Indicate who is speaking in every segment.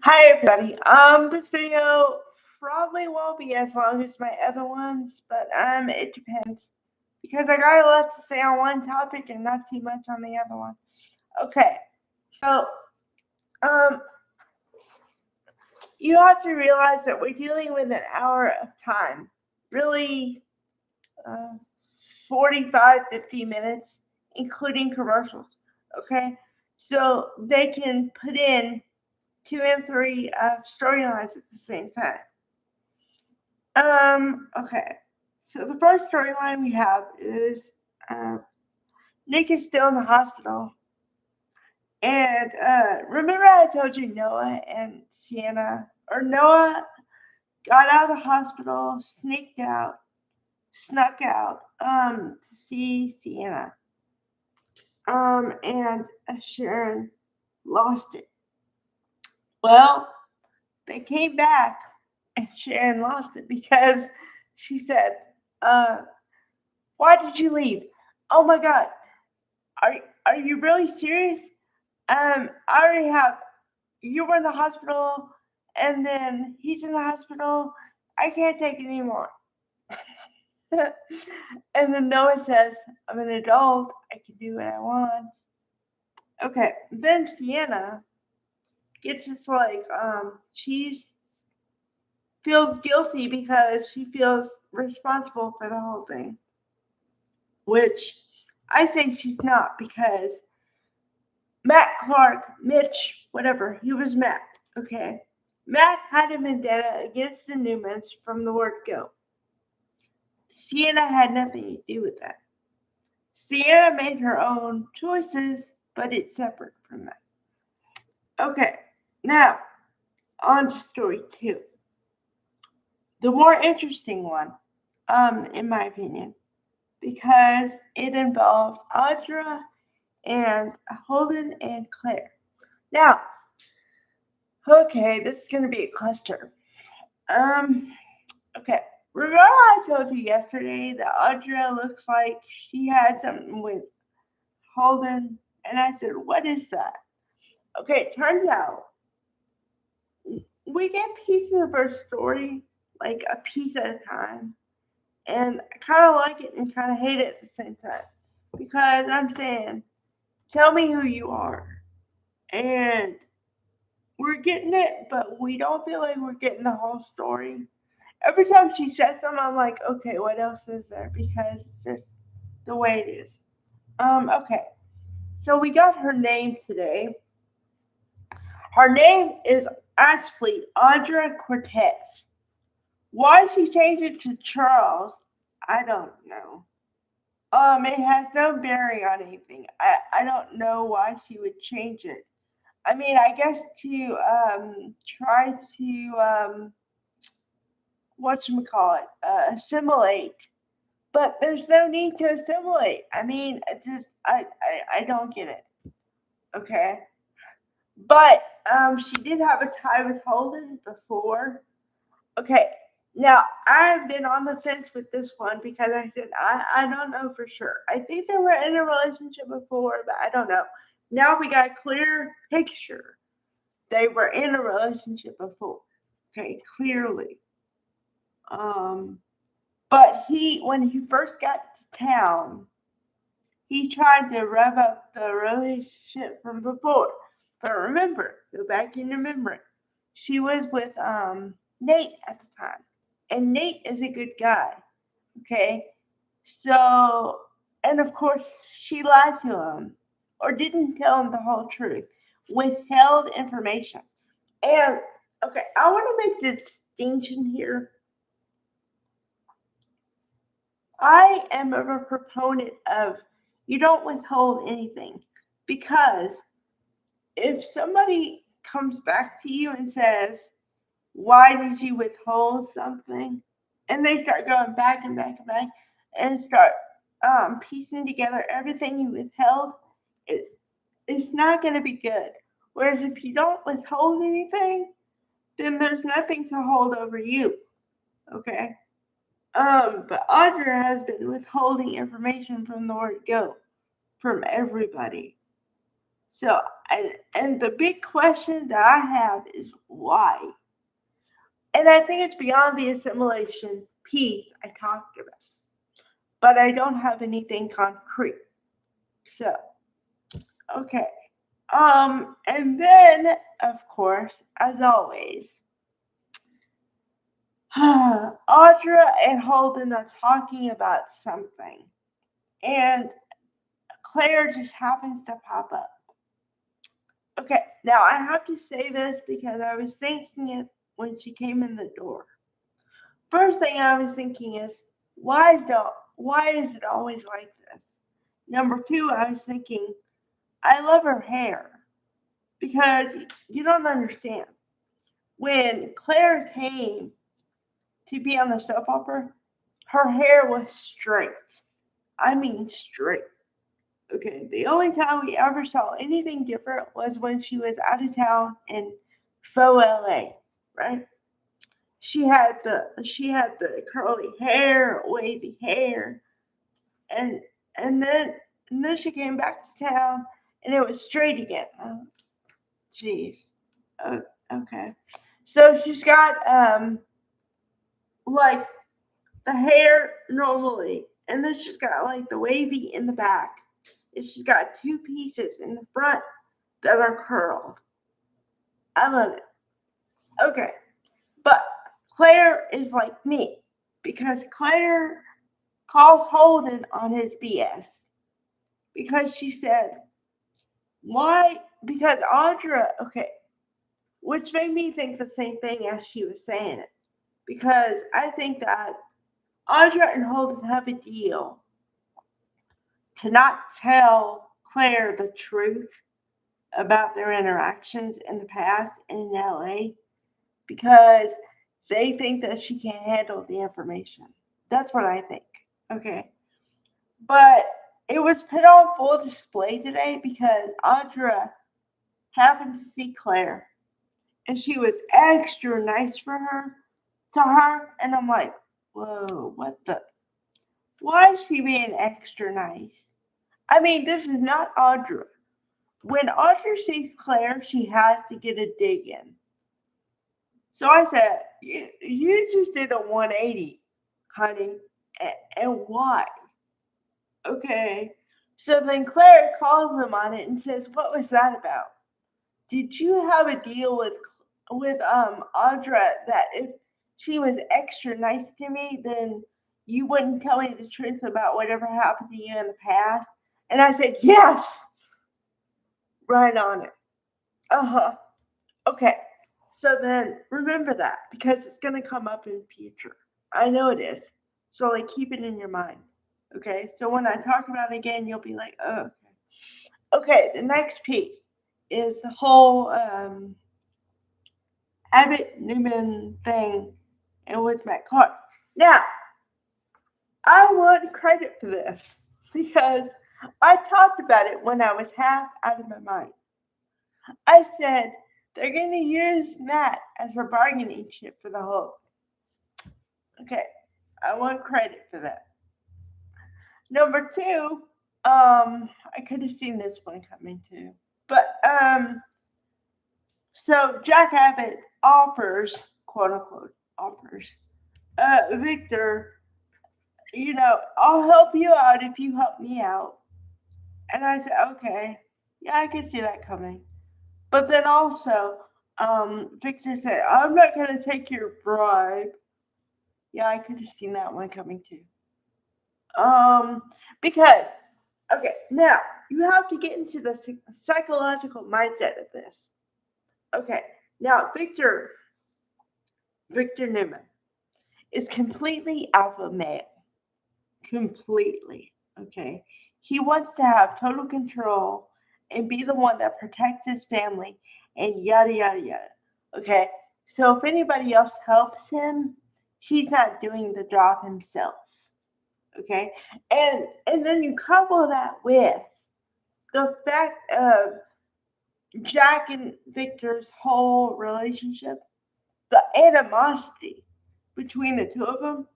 Speaker 1: Hi everybody. This video probably won't be as long as my other ones, but it depends because I got a lot to say on one topic and not too much on the other one. Okay, so um, you have to realize that we're dealing with an hour of time, really, uh, 45, 50 minutes, including commercials. Okay, so they can put in 2 and 3 storylines at the same time. Okay. So the first storyline we have is Nick is still in the hospital. And remember I told you Noah and Sienna, or Noah got out of the hospital, snuck out to see Sienna. And Sharon lost it. Well, they came back and Sharon lost it because she said, why did you leave? Oh my God. Are you really serious? I already have, you were in the hospital and then he's in the hospital. I can't take it anymore. And then Noah says, I'm an adult. I can do what I want. Okay. Then Sienna gets this she's feels guilty because she feels responsible for the whole thing. Which I say she's not because Matt Clark, Mitch, whatever, he was Matt, okay? Matt had a vendetta against the Newmans from the word go. Sienna had nothing to do with that. Sienna made her own choices, but it's separate from that. Okay, now on to story 2. The more interesting one, in my opinion, because it involves Audra and Holden and Claire. Now, okay, this is going to be a cluster. Okay. Remember I told you yesterday that Audra looks like she had something with Holden? And I said, what is that? Okay, it turns out we get pieces of her story, like a piece at a time. And I kind of like it and kind of hate it at the same time. Because I'm saying, tell me who you are. And we're getting it, but we don't feel like we're getting the whole story. Every time she says something, I'm like, okay, what else is there? Because it's just the way it is. Okay. So we got her name today. Her name is actually Audra Cortez. Why she changed it to Charles, I don't know. It has no bearing on anything. I don't know why she would change it. I mean, I guess to try to whatchamacallit, assimilate. But there's no need to assimilate. I mean, I don't get it. Okay. But she did have a tie with Holden before. Okay. Now I've been on the fence with this one because I said I don't know for sure. I think they were in a relationship before, but I don't know. Now we got a clear picture. They were in a relationship before. Okay, clearly. Um, but when he first got to town, he tried to rev up the relationship from before. But remember, go back in your memory. She was with Nate at the time. And Nate is a good guy. Okay? So, and of course, she lied to him or didn't tell him the whole truth, withheld information. And, okay, I want to make the distinction here. I am a proponent of you don't withhold anything because if somebody comes back to you and says, why did you withhold something? And they start going back and back and back and start piecing together everything you withheld, it's not going to be good. Whereas if you don't withhold anything, then there's nothing to hold over you. Okay? But Audra has been withholding information from the word go from everybody. So, and the big question that I have is why? And I think it's beyond the assimilation piece I talked about, but I don't have anything concrete. So, okay. And then, of course, as always, Audra and Holden are talking about something, and Claire just happens to pop up. Okay, now I have to say this because I was thinking it when she came in the door. First thing I was thinking is, why is it always like this? Number two, I was thinking, I love her hair because you don't understand. When Claire came to be on the soap opera, her hair was straight. I mean straight. Okay, the only time we ever saw anything different was when she was out of town in faux LA, right? She had the curly hair, wavy hair, and and then and then she came back to town and it was straight again. Oh, jeez. Oh, okay. So she's got like the hair normally, and then she's got like the wavy in the back. And she's got two pieces in the front that are curled. I love it. Okay. But Claire is like me because Claire calls Holden on his BS because she said, why? Because Audra, okay, which made me think the same thing as she was saying it. Because I think that Audra and Holden have a deal to not tell Claire the truth about their interactions in the past in LA because they think that she can't handle the information. That's what I think. Okay. But it was put on full display today because Audra happened to see Claire and she was extra nice to her. And I'm like, whoa, what the? Why is she being extra nice? I mean, this is not Audra. When Audra sees Claire, she has to get a dig in. So I said, you just did a 180, honey. And why? Okay. So then Claire calls them on it and says, what was that about? Did you have a deal with Audra that if she was extra nice to me, then you wouldn't tell me the truth about whatever happened to you in the past? And I said, yes. Right on it. Uh-huh. Okay. So then remember that because it's going to come up in future. I know it is. So like keep it in your mind. Okay? So when I talk about it again, you'll be like, "Oh, okay." Okay, the next piece is the whole Abbott Newman thing and with Matt Clark. Now, I want credit for this because I talked about it when I was half out of my mind. I said they're going to use Matt as a bargaining chip for the whole. Okay, I want credit for that. Number two, I could have seen this one coming too, but so Jack Abbott offers, quote unquote, offers Victor, I'll help you out if you help me out. And I said, okay, yeah, I can see that coming. But then also, Victor said, I'm not going to take your bribe. Yeah, I could have seen that one coming too. Because, okay, now you have to get into the psychological mindset of this. Okay, now Victor Newman is completely alpha male. Completely. Okay. He wants to have total control and be the one that protects his family and yada yada yada. Okay. So if anybody else helps him, he's not doing the job himself. Okay. And then you couple that with the fact of Jack and Victor's whole relationship, the animosity between the two of them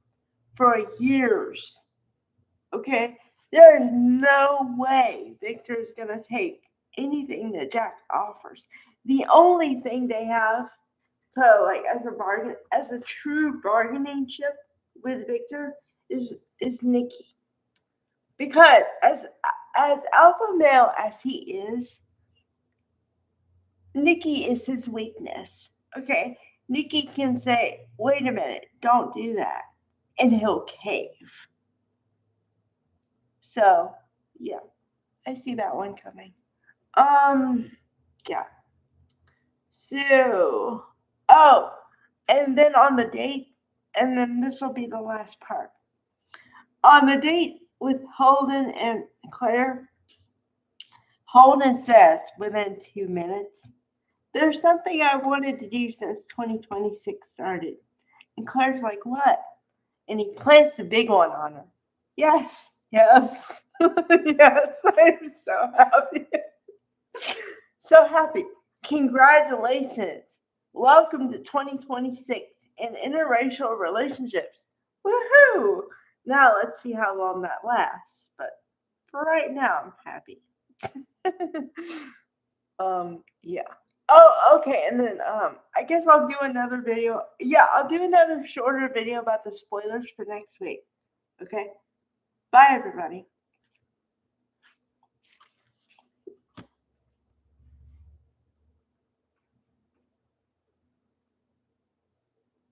Speaker 1: for years. Okay, there is no way Victor is gonna take anything that Jack offers. The only thing they have to like as a true bargaining chip with Victor is Nikki. Because as alpha male as he is, Nikki is his weakness. Okay? Nikki can say, wait a minute, don't do that. And he'll cave. So, yeah, I see that one coming. Yeah. So, oh, and then on the date, and then this will be the last part. On the date with Holden and Claire, Holden says within 2 minutes, there's something I wanted to do since 2026 started. And Claire's like, what? And he plants a big one on her. Yes, yes, yes, I'm so happy. So happy. Congratulations. Welcome to 2026 and interracial relationships. Woohoo! Now let's see how long that lasts. But for right now, I'm happy. Yeah. Oh, okay. And then I guess I'll do another video. Yeah, I'll do another shorter video about the spoilers for next week. Okay. Bye everybody.